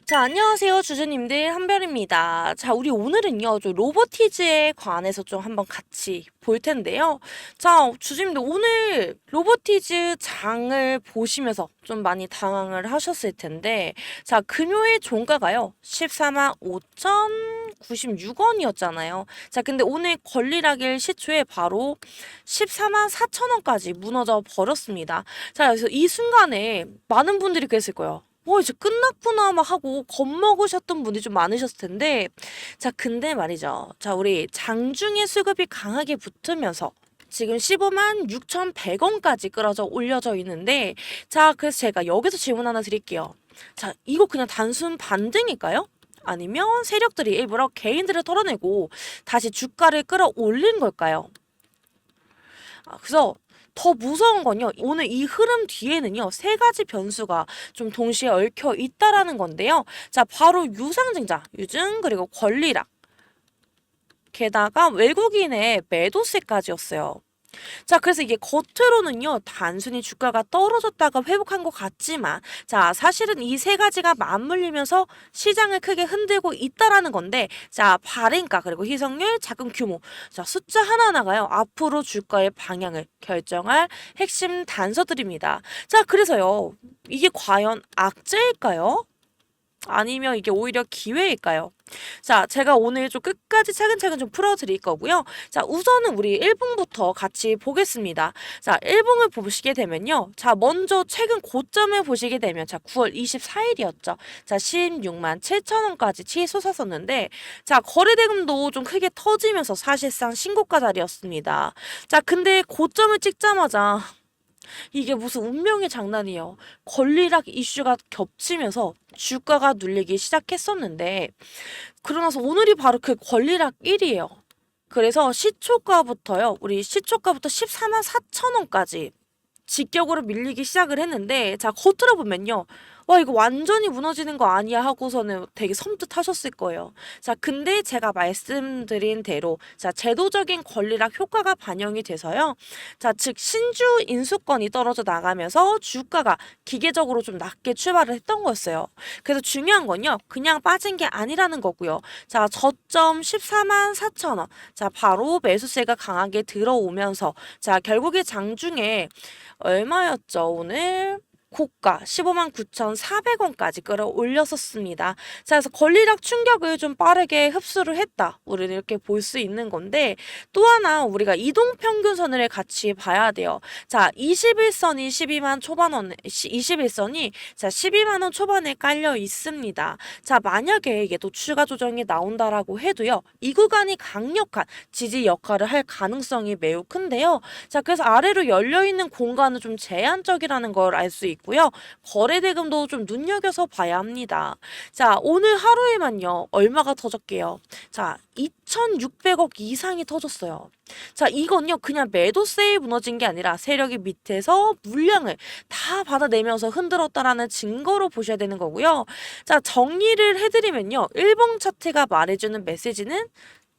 자, 안녕하세요, 주주님들. 한별입니다. 자, 우리 오늘은요, 좀 로보티즈에 관해서 좀 한번 같이 볼 텐데요. 자, 주주님들, 오늘 로보티즈 장을 보시면서 좀 많이 당황을 하셨을 텐데, 자, 금요일 종가가요, 14만 5,096원이었잖아요. 자, 근데 오늘 권리락일 시초에 바로 14만 4천원까지 무너져 버렸습니다. 자, 그래서 이 순간에 많은 분들이 그랬을 거예요. 이제 끝났구나 막 하고 겁먹으셨던 분이 좀 많으셨을 텐데, 자, 근데 말이죠. 자, 우리 장중에 수급이 강하게 붙으면서 지금 15만 6,100원까지 끌어져 올려져 있는데, 자, 그래서 제가 여기서 질문 하나 드릴게요. 자, 이거 그냥 단순 반등일까요? 아니면 세력들이 일부러 개인들을 털어내고 다시 주가를 끌어올린 걸까요? 그래서 더 무서운 건요. 오늘 이 흐름 뒤에는요. 세 가지 변수가 좀 동시에 얽혀 있다라는 건데요. 자, 바로 유상증자, 유증, 그리고 권리락. 게다가 외국인의 매도세까지였어요. 자, 그래서 이게 겉으로는요, 단순히 주가가 떨어졌다가 회복한 것 같지만, 자, 사실은 이 세 가지가 맞물리면서 시장을 크게 흔들고 있다라는 건데, 자, 발행가, 그리고 희석률, 자금 규모, 자, 숫자 하나하나가요, 앞으로 주가의 방향을 결정할 핵심 단서들입니다. 자, 그래서요, 이게 과연 악재일까요? 아니면 이게 오히려 기회일까요? 자, 제가 오늘 좀 끝까지 차근차근 좀 풀어드릴 거고요. 자, 우선은 우리 일봉부터 같이 보겠습니다. 자, 일봉을 보시게 되면요. 자, 먼저 최근 고점을 보시게 되면, 자, 9월 24일이었죠. 자, 16만 7천 원까지 치솟았었는데, 자, 거래대금도 좀 크게 터지면서 사실상 신고가 자리였습니다. 자, 근데 고점을 찍자마자 이게 무슨 운명의 장난이에요. 권리락 이슈가 겹치면서 주가가 눌리기 시작했었는데, 그러나서 오늘이 바로 그 권리락 1이에요. 그래서 시초가부터요. 우리 시초가부터 14만 4천 원까지 직격으로 밀리기 시작을 했는데, 자, 겉으로 보면요. 와, 이거 완전히 무너지는 거 아니야 하고서는 되게 섬뜩하셨을 거예요. 자, 근데 제가 말씀드린 대로, 자, 제도적인 권리락 효과가 반영이 돼서요. 자, 즉, 신주 인수권이 떨어져 나가면서 주가가 기계적으로 좀 낮게 출발을 했던 거였어요. 그래서 중요한 건요. 그냥 빠진 게 아니라는 거고요. 자, 저점 14만 4천 원. 자, 바로 매수세가 강하게 들어오면서, 자, 결국에 장중에 얼마였죠, 오늘? 고가 15만 9,400원까지 끌어올렸었습니다. 자, 그래서 권리락 충격을 좀 빠르게 흡수를 했다. 우리는 이렇게 볼 수 있는 건데, 또 하나 우리가 이동평균선을 같이 봐야 돼요. 자, 21선이 12만 초반 원, 21선이 자, 12만 원 초반에 깔려 있습니다. 자, 만약에 이게 또 추가 조정이 나온다라고 해도요. 이 구간이 강력한 지지 역할을 할 가능성이 매우 큰데요. 자, 그래서 아래로 열려있는 공간은 좀 제한적이라는 걸 알 수 있고요. 거래대금도 좀 눈여겨서 봐야 합니다. 자, 오늘 하루에만요. 얼마가 터졌게요? 자, 2,600억 이상이 터졌어요. 자, 이건요. 그냥 매도세에 무너진 게 아니라 세력이 밑에서 물량을 다 받아내면서 흔들었다라는 증거로 보셔야 되는 거고요. 자, 정리를 해드리면요. 일봉 차트가 말해주는 메시지는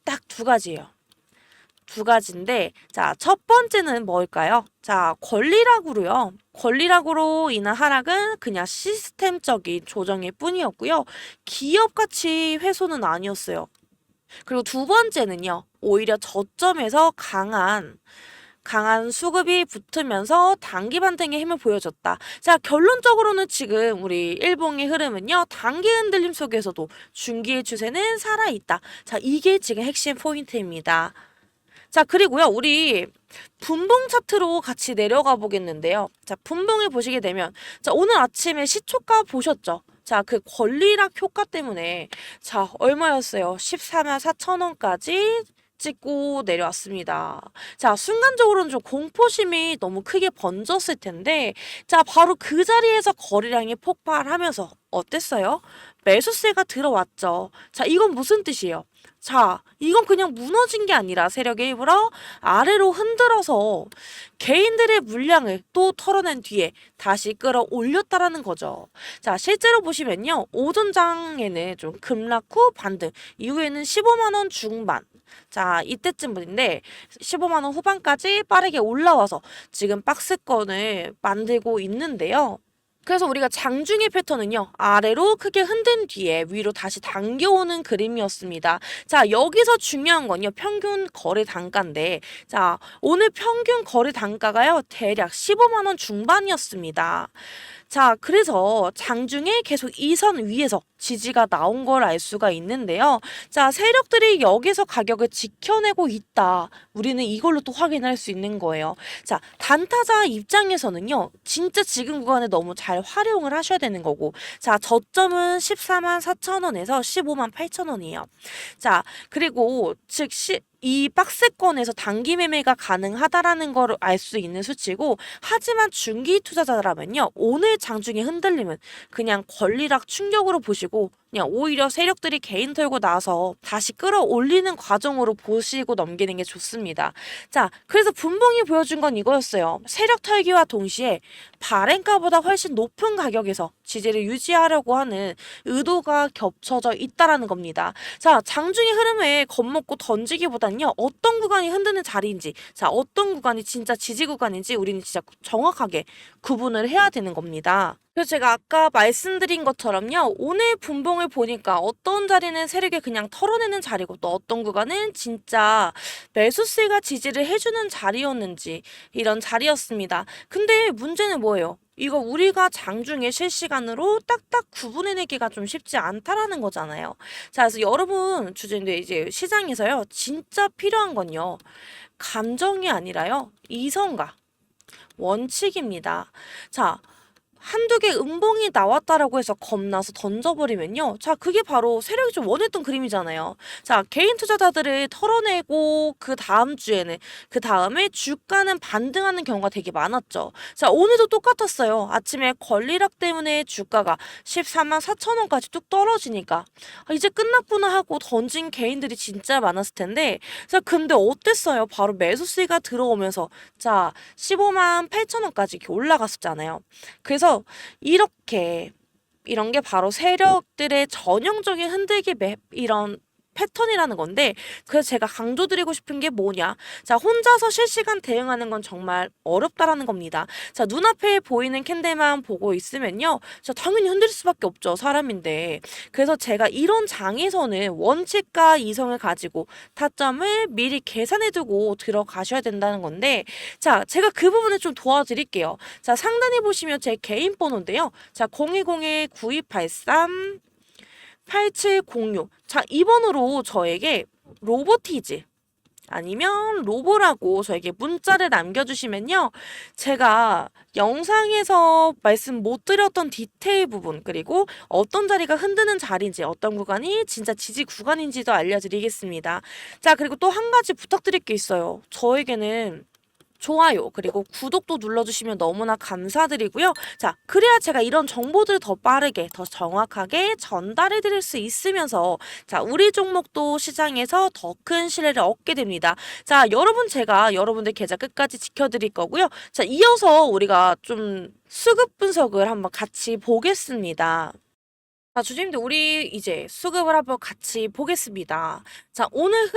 딱 두 가지예요. 두 가지인데, 자, 첫 번째는 뭘까요? 자, 권리락으로요. 권리락으로 인한 하락은 그냥 시스템적인 조정일 뿐이었고요. 기업 가치 훼손은 아니었어요. 그리고 두 번째는요. 오히려 저점에서 강한 수급이 붙으면서 단기 반등의 힘을 보여줬다. 자, 결론적으로는 지금 우리 일봉의 흐름은요. 단기 흔들림 속에서도 중기의 추세는 살아있다. 자, 이게 지금 핵심 포인트입니다. 자, 그리고요, 우리 분봉 차트로 같이 내려가 보겠는데요. 자, 분봉을 보시게 되면, 자, 오늘 아침에 시초가 보셨죠? 자, 그 권리락 효과 때문에, 자, 얼마였어요? 14만 4천 원까지 찍고 내려왔습니다. 자, 순간적으로는 좀 공포심이 너무 크게 번졌을 텐데, 자, 바로 그 자리에서 거래량이 폭발하면서 어땠어요? 매수세가 들어왔죠. 자, 이건 무슨 뜻이에요? 자, 이건 그냥 무너진 게 아니라 세력의 일부러 아래로 흔들어서 개인들의 물량을 또 털어낸 뒤에 다시 끌어올렸다라는 거죠. 자, 실제로 보시면요. 오전장에는 좀 급락 후 반등, 이후에는 15만 원 중반, 자, 이때쯤인데 15만 원 후반까지 빠르게 올라와서 지금 박스권을 만들고 있는데요. 그래서 우리가 장중의 패턴은요, 아래로 크게 흔든 뒤에 위로 다시 당겨오는 그림이었습니다. 자, 여기서 중요한 건요, 평균 거래 단가인데, 자, 오늘 평균 거래 단가가요, 대략 15만 원 중반이었습니다. 자, 그래서 장중에 계속 이 선 위에서 지지가 나온 걸 알 수가 있는데요. 자, 세력들이 여기서 가격을 지켜내고 있다. 우리는 이걸로 또 확인할 수 있는 거예요. 자, 단타자 입장에서는요, 진짜 지금 구간에 너무 잘 활용을 하셔야 되는 거고, 자, 저점은 14만 4천 원에서 15만 8천 원이에요. 자, 그리고 즉, 이 박스권에서 단기 매매가 가능하다라는 걸 알 수 있는 수치고, 하지만 중기 투자자라면요, 오늘 장중에 흔들림은 그냥 권리락 충격으로 보시고 그냥 오히려 세력들이 개인 털고 나서 다시 끌어올리는 과정으로 보시고 넘기는 게 좋습니다. 자, 그래서 분봉이 보여준 건 이거였어요. 세력 털기와 동시에 발행가보다 훨씬 높은 가격에서 지지를 유지하려고 하는 의도가 겹쳐져 있다라는 겁니다. 자, 장중의 흐름에 겁먹고 던지기보다는요, 어떤 구간이 흔드는 자리인지, 자, 어떤 구간이 진짜 지지 구간인지 우리는 진짜 정확하게 구분을 해야 되는 겁니다. 그래서 제가 아까 말씀드린 것처럼요, 오늘 분봉을 보니까 어떤 자리는 세력이 그냥 털어내는 자리고 또 어떤 구간은 진짜 매수세가 지지를 해주는 자리였는지 이런 자리였습니다. 근데 문제는 뭐예요? 이거 우리가 장중에 실시간으로 딱딱 구분해내기가 좀 쉽지 않다라는 거잖아요. 자, 그래서 여러분 주제인데 이제 시장에서요, 진짜 필요한 건요, 감정이 아니라요, 이성과 원칙입니다. 자, 한두 개 음봉이 나왔다라고 해서 겁나서 던져버리면요, 자, 그게 바로 세력이 좀 원했던 그림이잖아요. 자, 개인 투자자들을 털어내고 그 다음 주에는 그 다음에 주가는 반등하는 경우가 되게 많았죠. 자, 오늘도 똑같았어요. 아침에 권리락 때문에 주가가 14만 4천 원까지 뚝 떨어지니까 이제 끝났구나 하고 던진 개인들이 진짜 많았을 텐데, 자, 근데 어땠어요? 바로 매수세가 들어오면서 자, 15만 8천 원까지 이렇게 올라갔었잖아요. 그래서 이렇게 이런 게 바로 세력들의 전형적인 흔들기 맵 이런 패턴이라는 건데, 그래서 제가 강조드리고 싶은 게 뭐냐, 자, 혼자서 실시간 대응하는 건 정말 어렵다라는 겁니다. 자, 눈앞에 보이는 캔들만 보고 있으면요, 자, 당연히 흔들 수밖에 없죠, 사람인데. 그래서 제가 이런 장에서는 원칙과 이성을 가지고 타점을 미리 계산해두고 들어가셔야 된다는 건데, 자, 제가 그 부분을 좀 도와드릴게요. 자, 상단에 보시면 제 개인 번호인데요, 자, 010-9283 8706. 자, 이 번호로 저에게 로보티즈 아니면 로보라고 저에게 문자를 남겨주시면요, 제가 영상에서 말씀 못 드렸던 디테일 부분, 그리고 어떤 자리가 흔드는 자리인지, 어떤 구간이 진짜 지지 구간인지도 알려드리겠습니다. 자, 그리고 또 한 가지 부탁드릴 게 있어요. 저에게는 좋아요, 그리고 구독도 눌러주시면 너무나 감사드리고요. 자, 그래야 제가 이런 정보들을 더 빠르게, 더 정확하게 전달해 드릴 수 있으면서, 자, 우리 종목도 시장에서 더 큰 신뢰를 얻게 됩니다. 자, 여러분, 제가 여러분들 계좌 끝까지 지켜드릴 거고요. 자, 이어서 우리가 좀 수급 분석을 한번 같이 보겠습니다. 자, 주주님들, 우리 이제 수급을 한번 같이 보겠습니다. 자, 오늘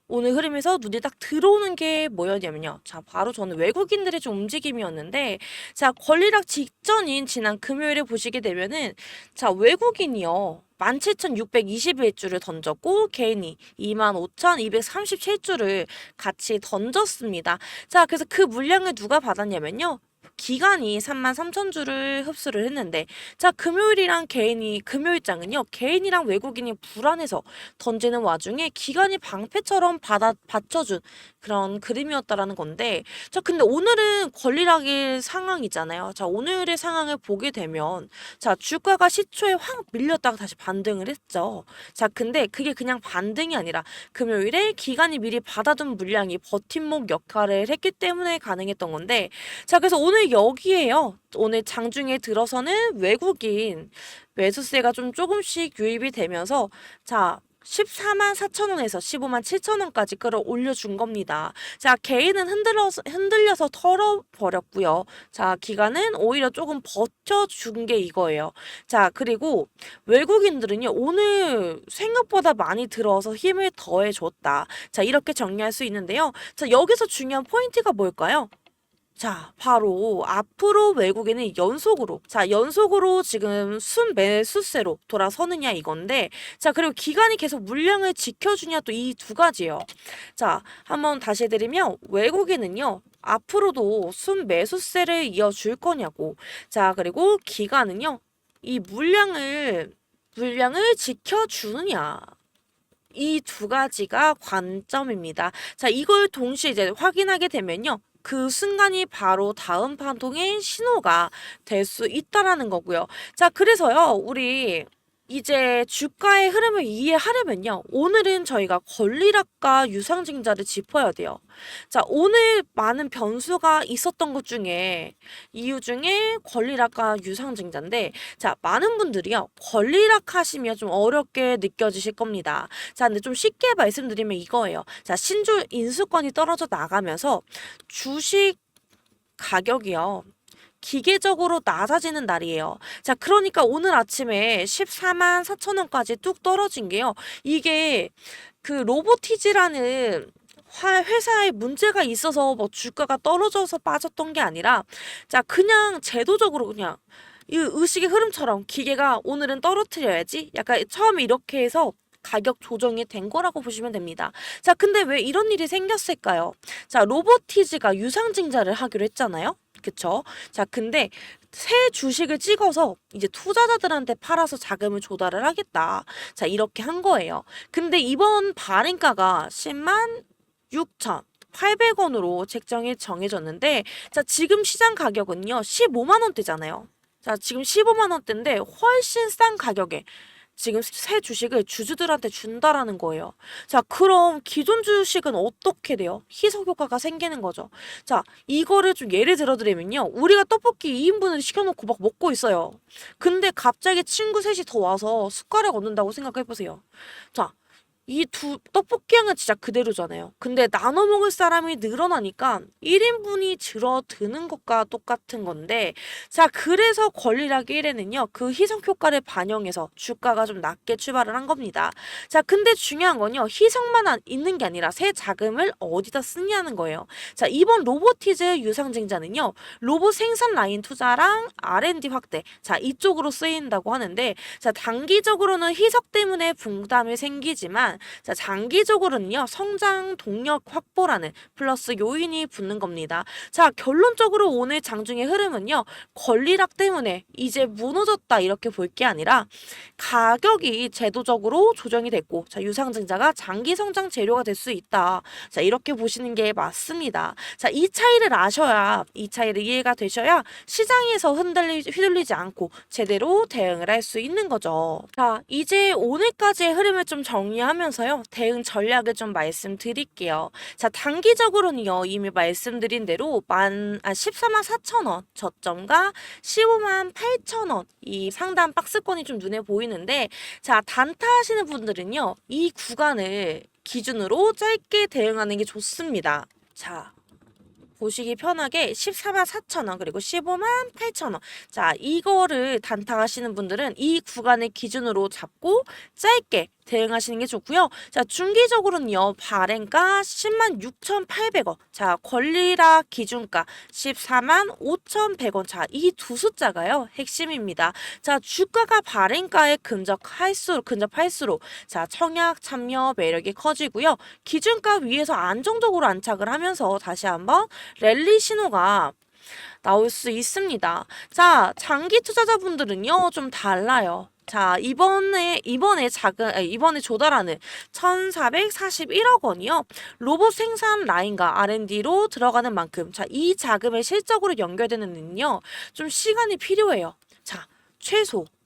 흐름에서 눈에 딱 들어오는 게 뭐였냐면요, 자, 바로 저는 외국인들의 좀 움직임이었는데, 자, 권리락 직전인 지난 금요일에 보시게 되면은, 자, 외국인이요, 17,621주를 던졌고 개인이 25,237주를 같이 던졌습니다. 자, 그래서 그 물량을 누가 받았냐면요, 기간이 33,000주를 흡수를 했는데, 자, 금요일장은요, 개인이랑 외국인이 불안해서 던지는 와중에 기간이 방패처럼 받쳐준 그런 그림이었다라는 건데, 자, 근데 오늘은 권리락의 상황이잖아요. 자, 오늘의 상황을 보게 되면, 자, 주가가 시초에 확 밀렸다가 다시 반등을 했죠. 자, 근데 그게 그냥 반등이 아니라 금요일에 기간이 미리 받아둔 물량이 버팀목 역할을 했기 때문에 가능했던 건데, 자, 그래서 오늘 여기에요, 오늘 장중에 들어서는 외국인 매수세가 좀 조금씩 유입이 되면서, 자, 14만 4천 원에서 15만 7천 원까지 끌어올려준 겁니다. 자, 개인은 흔들려서 털어버렸고요. 자, 기간은 오히려 조금 버텨준 게 이거예요. 자, 그리고 외국인들은요, 오늘 생각보다 많이 들어서 힘을 더해줬다. 자, 이렇게 정리할 수 있는데요. 자, 여기서 중요한 포인트가 뭘까요? 자, 바로 앞으로 외국인은 연속으로 지금 순매수세로 돌아서느냐 이건데, 자, 그리고 기간이 계속 물량을 지켜주냐 또 이 두 가지예요. 자, 한번 다시 해드리면 외국인은요, 앞으로도 순매수세를 이어줄 거냐고. 자, 그리고 기간은요, 이 물량을 지켜주느냐. 이 두 가지가 관점입니다. 자, 이걸 동시에 이제 확인하게 되면요. 그 순간이 바로 다음 파동의 신호가 될 수 있다라는 거고요. 자, 그래서요, 우리 이제 주가의 흐름을 이해하려면요. 오늘은 저희가 권리락과 유상증자를 짚어야 돼요. 자, 오늘 많은 변수가 있었던 것 중에 이유 중에 권리락과 유상증자인데, 자, 많은 분들이요. 권리락 하시면 좀 어렵게 느껴지실 겁니다. 자, 근데 좀 쉽게 말씀드리면 이거예요. 자, 신주 인수권이 떨어져 나가면서 주식 가격이요. 기계적으로 낮아지는 날이에요. 자, 그러니까 오늘 아침에 14만 4천 원까지 뚝 떨어진 게요. 이게 그 로보티즈라는 회사에 문제가 있어서 뭐 주가가 떨어져서 빠졌던 게 아니라, 자, 그냥 제도적으로 그냥 이 의식의 흐름처럼 기계가 오늘은 떨어뜨려야지. 약간 처음에 이렇게 해서 가격 조정이 된 거라고 보시면 됩니다. 자, 근데 왜 이런 일이 생겼을까요? 자, 로보티즈가 유상증자를 하기로 했잖아요. 그쵸? 자, 근데 새 주식을 찍어서 이제 투자자들한테 팔아서 자금을 조달을 하겠다. 자, 이렇게 한 거예요. 근데 이번 발행가가 10만 6,800원으로 책정이 정해졌는데, 자, 지금 시장 가격은요, 15만 원대잖아요. 자, 지금 15만 원대인데 훨씬 싼 가격에 지금 새 주식을 주주들한테 준다라는 거예요. 자, 그럼 기존 주식은 어떻게 돼요? 희석 효과가 생기는 거죠. 자, 이거를 좀 예를 들어드리면요. 우리가 떡볶이 2인분을 시켜놓고 막 먹고 있어요. 근데 갑자기 친구 셋이 더 와서 숟가락 얻는다고 생각해보세요. 자, 이 떡볶이 양은 진짜 그대로잖아요. 근데 나눠 먹을 사람이 늘어나니까 1인분이 줄어드는 것과 똑같은 건데, 자, 그래서 권리락 1에는요, 그 희석 효과를 반영해서 주가가 좀 낮게 출발을 한 겁니다. 자, 근데 중요한 건요, 희석만 있는 게 아니라 새 자금을 어디다 쓰냐는 거예요. 자, 이번 로보티즈 유상증자는요, 로봇 생산 라인 투자랑 R&D 확대, 자, 이쪽으로 쓰인다고 하는데, 자, 단기적으로는 희석 때문에 부담이 생기지만, 자, 장기적으로는요, 성장 동력 확보라는 플러스 요인이 붙는 겁니다. 자, 결론적으로 오늘 장중의 흐름은요, 권리락 때문에 이제 무너졌다 이렇게 볼 게 아니라 가격이 제도적으로 조정이 됐고, 자, 유상증자가 장기 성장 재료가 될 수 있다. 자, 이렇게 보시는 게 맞습니다. 자, 이 차이를 아셔야, 이 차이를 이해가 되셔야 시장에서 휘둘리지 않고 제대로 대응을 할 수 있는 거죠. 자, 이제 오늘까지의 흐름을 좀 정리하면서요, 대응 전략을 좀 말씀드릴게요. 자, 단기적으로는요, 이미 말씀드린 대로 14만 4천 원 저점과 15만 8천 원 이 상단 박스권이 좀 눈에 보이는데, 자, 단타 하시는 분들은요, 이 구간을 기준으로 짧게 대응하는 게 좋습니다. 자, 보시기 편하게 14만 4천 원 그리고 15만 8천 원. 자, 이거를 단타하시는 분들은 이 구간을 기준으로 잡고 짧게 대응하시는 게 좋고요. 자, 중기적으로는요, 발행가 10만 6,800원. 자, 권리락 기준가 14만 5,100원. 자, 이 두 숫자가요, 핵심입니다. 자, 주가가 발행가에 근접할수록 자, 청약 참여 매력이 커지고요. 기준가 위에서 안정적으로 안착을 하면서 다시 한번 랠리 신호가 나올 수 있습니다. 자, 장기 투자자분들은요, 좀 달라요. 자, 이번에 조달하는 1,441억 원이요. 로봇 생산 라인과 R&D로 들어가는 만큼, 자, 이 자금을 실적으로 연결되는 데는요, 좀 시간이 필요해요. 자,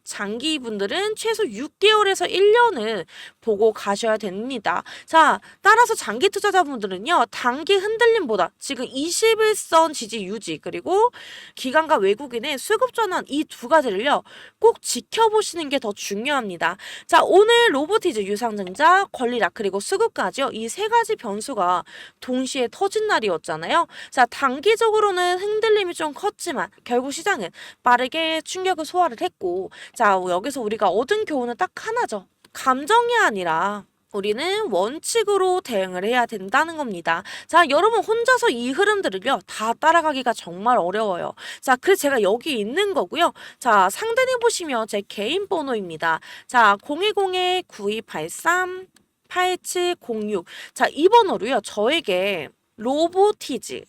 장기 분들은 최소 6개월에서 1년은 보고 가셔야 됩니다. 자, 따라서 장기 투자자분들은요, 단기 흔들림보다 지금 21선 지지 유지, 그리고 기관과 외국인의 수급 전환 이 두 가지를요, 꼭 지켜보시는 게 더 중요합니다. 자, 오늘 로보티즈 유상증자, 권리락, 그리고 수급까지요, 이 세 가지 변수가 동시에 터진 날이었잖아요. 자, 단기적으로는 흔들림이 좀 컸지만 결국 시장은 빠르게 충격을 소화를 했고, 자, 여기서 우리가 얻은 교훈은 딱 하나죠. 감정이 아니라 우리는 원칙으로 대응을 해야 된다는 겁니다. 자, 여러분 혼자서 이 흐름들을요, 다 따라가기가 정말 어려워요. 자, 그래서 제가 여기 있는 거고요. 자, 상단에 보시면 제 개인 번호입니다. 자, 010-9283-8706. 자, 이 번호로요, 저에게 로보티즈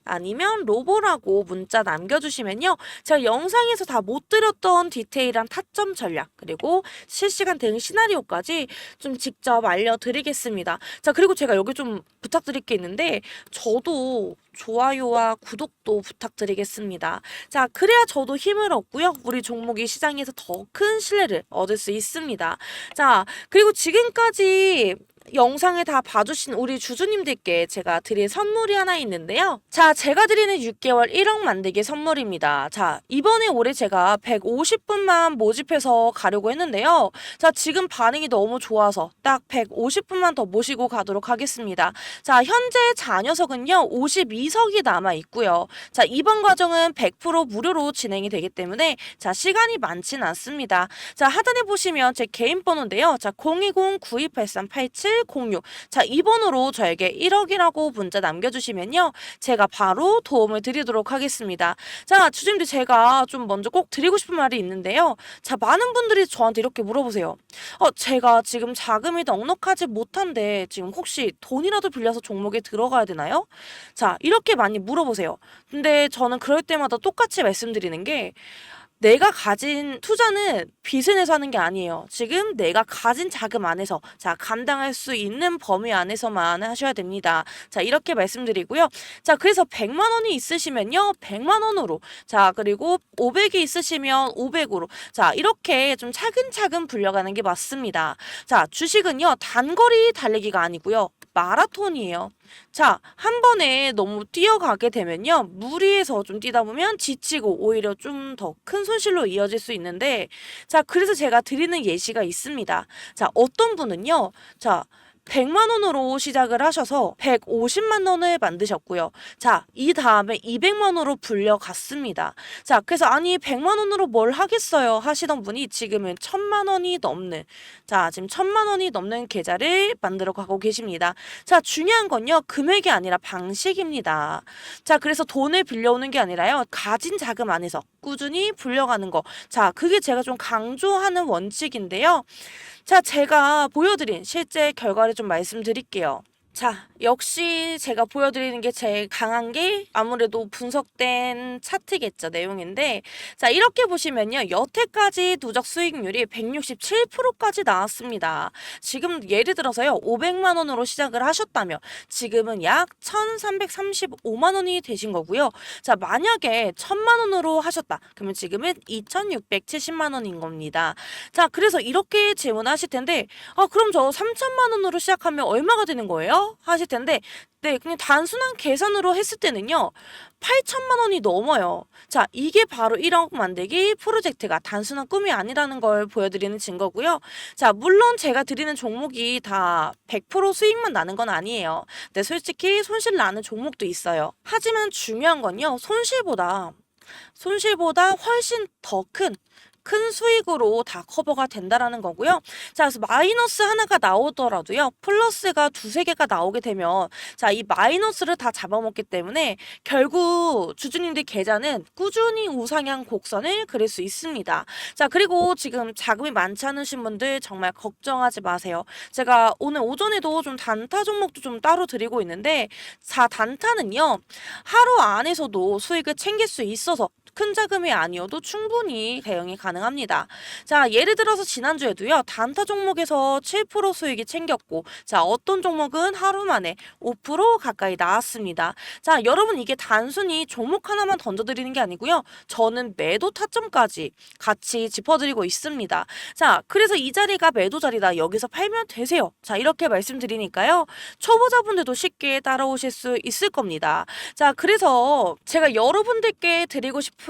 아니면 로보라고 문자 남겨주시면요. 제가 영상에서 다 못 드렸던 디테일한 타점 전략 그리고 실시간 대응 시나리오까지 좀 직접 알려드리겠습니다. 자, 그리고 제가 여기 좀 부탁드릴 게 있는데 저도 좋아요와 구독도 부탁드리겠습니다. 자, 그래야 저도 힘을 얻고요. 우리 종목이 시장에서 더 큰 신뢰를 얻을 수 있습니다. 자, 그리고 지금까지 영상을 다 봐주신 우리 주주님들께 제가 드릴 선물이 하나 있는데요. 자, 제가 드리는 6개월 1억 만들기 선물입니다. 자, 이번에 올해 제가 150분만 모집해서 가려고 했는데요. 자, 지금 반응이 너무 좋아서 딱 150분만 더 모시고 가도록 하겠습니다. 자, 현재 자녀석은요, 52석이 남아 있고요. 자, 이번 과정은 100% 무료로 진행이 되기 때문에 자, 시간이 많진 않습니다. 자, 하단에 보시면 제 개인 번호인데요. 자, 020-9283-8706. 자, 이 번호로 저에게 1억이라고 문자 남겨주시면요. 제가 바로 도움을 드리도록 하겠습니다. 자, 주주님들 제가 좀 먼저 꼭 드리고 싶은 말이 있는데요. 자, 많은 분들이 저한테 이렇게 물어보세요. 제가 지금 자금이 넉넉하지 못한데 지금 혹시 돈이라도 빌려서 종목에 들어가야 되나요? 자, 이렇게 많이 물어보세요. 근데 저는 그럴 때마다 똑같이 말씀드리는 게 내가 가진 투자는 빚을 내서 하는 게 아니에요. 지금 내가 가진 자금 안에서 자, 감당할 수 있는 범위 안에서만 하셔야 됩니다. 자, 이렇게 말씀드리고요. 자, 그래서 100만 원이 있으시면요. 100만 원으로. 자, 그리고 500이 있으시면 500으로. 자, 이렇게 좀 차근차근 불려가는 게 맞습니다. 자, 주식은요. 단거리 달리기가 아니고요. 마라톤이에요. 자, 한 번에 너무 뛰어가게 되면요. 무리해서 좀 뛰다 보면 지치고 오히려 좀 더 큰 손실로 이어질 수 있는데, 자, 그래서 제가 드리는 예시가 있습니다. 자, 어떤 분은요. 자, 100만 원으로 시작을 하셔서 150만 원을 만드셨고요. 자, 이 다음에 200만 원으로 불려갔습니다. 자, 그래서 아니 100만 원으로 뭘 하겠어요 하시던 분이 지금은 1000만 원이 넘는, 자, 지금 1000만 원이 넘는 계좌를 만들어 가고 계십니다. 자, 중요한 건요. 금액이 아니라 방식입니다. 자, 그래서 돈을 빌려오는 게 아니라요. 가진 자금 안에서 꾸준히 불려가는 거. 자, 그게 제가 좀 강조하는 원칙인데요. 자, 제가 보여드린 실제 결과를 좀 말씀드릴게요. 자, 역시 제가 보여드리는 게 제일 강한 게 아무래도 분석된 차트겠죠, 내용인데. 자, 이렇게 보시면요. 여태까지 누적 수익률이 167%까지 나왔습니다. 지금 예를 들어서요. 500만 원으로 시작을 하셨다면 지금은 약 1335만 원이 되신 거고요. 자, 만약에 1000만 원으로 하셨다. 그러면 지금은 2670만 원인 겁니다. 자, 그래서 이렇게 질문하실 텐데, 그럼 저 3천만 원으로 시작하면 얼마가 되는 거예요? 하실 텐데, 네, 그냥 단순한 계산으로 했을 때는요, 8천만 원이 넘어요. 자, 이게 바로 1억 만들기 프로젝트가 단순한 꿈이 아니라는 걸 보여드리는 증거고요. 자, 물론 제가 드리는 종목이 다 100% 수익만 나는 건 아니에요. 근데 솔직히 손실 나는 종목도 있어요. 하지만 중요한 건요, 손실보다 훨씬 더 큰 수익으로 다 커버가 된다라는 거고요. 자, 그래서 마이너스 하나가 나오더라도요. 플러스가 두세 개가 나오게 되면 자, 이 마이너스를 다 잡아먹기 때문에 결국 주주님들 계좌는 꾸준히 우상향 곡선을 그릴 수 있습니다. 자, 그리고 지금 자금이 많지 않으신 분들 정말 걱정하지 마세요. 제가 오늘 오전에도 좀 단타 종목도 좀 따로 드리고 있는데, 자, 단타는요. 하루 안에서도 수익을 챙길 수 있어서 큰 자금이 아니어도 충분히 대응이 가능합니다. 자, 예를 들어서 지난주에도요. 단타 종목에서 7% 수익이 챙겼고, 자, 어떤 종목은 하루 만에 5% 가까이 나왔습니다. 자, 여러분 이게 단순히 종목 하나만 던져드리는 게 아니고요. 저는 매도 타점까지 같이 짚어드리고 있습니다. 자, 그래서 이 자리가 매도 자리다. 여기서 팔면 되세요. 자, 이렇게 말씀드리니까요. 초보자분들도 쉽게 따라오실 수 있을 겁니다. 자, 그래서 제가 여러분들께 드리고 싶은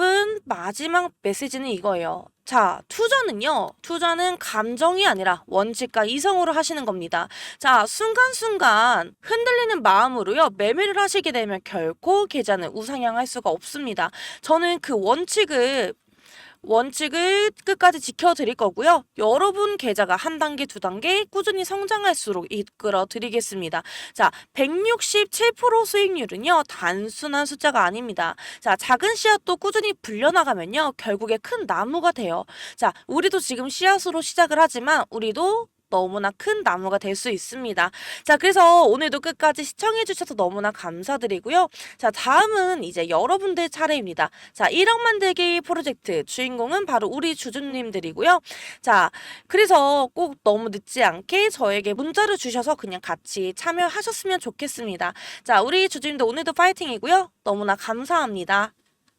마지막 메시지는 이거예요. 자, 투자는 감정이 아니라 원칙과 이성으로 하시는 겁니다. 자, 순간순간 흔들리는 마음으로요, 매매를 하시게 되면 결코 계좌는 우상향할 수가 없습니다. 저는 그 원칙을 원칙을 끝까지 지켜드릴 거고요. 여러분 계좌가 한 단계, 두 단계 꾸준히 성장할수록 이끌어 드리겠습니다. 자, 167% 수익률은요, 단순한 숫자가 아닙니다. 자, 작은 씨앗도 꾸준히 불려나가면요, 결국에 큰 나무가 돼요. 자, 우리도 지금 씨앗으로 시작을 하지만 우리도 너무나 큰 나무가 될 수 있습니다. 자, 그래서 오늘도 끝까지 시청해주셔서 너무나 감사드리고요. 자, 다음은 이제 여러분들 차례입니다. 자, 1억 만들기 프로젝트 주인공은 바로 우리 주주님들이고요. 자, 그래서 꼭 너무 늦지 않게 저에게 문자를 주셔서 그냥 같이 참여하셨으면 좋겠습니다. 자, 우리 주주님들 오늘도 파이팅이고요. 너무나 감사합니다.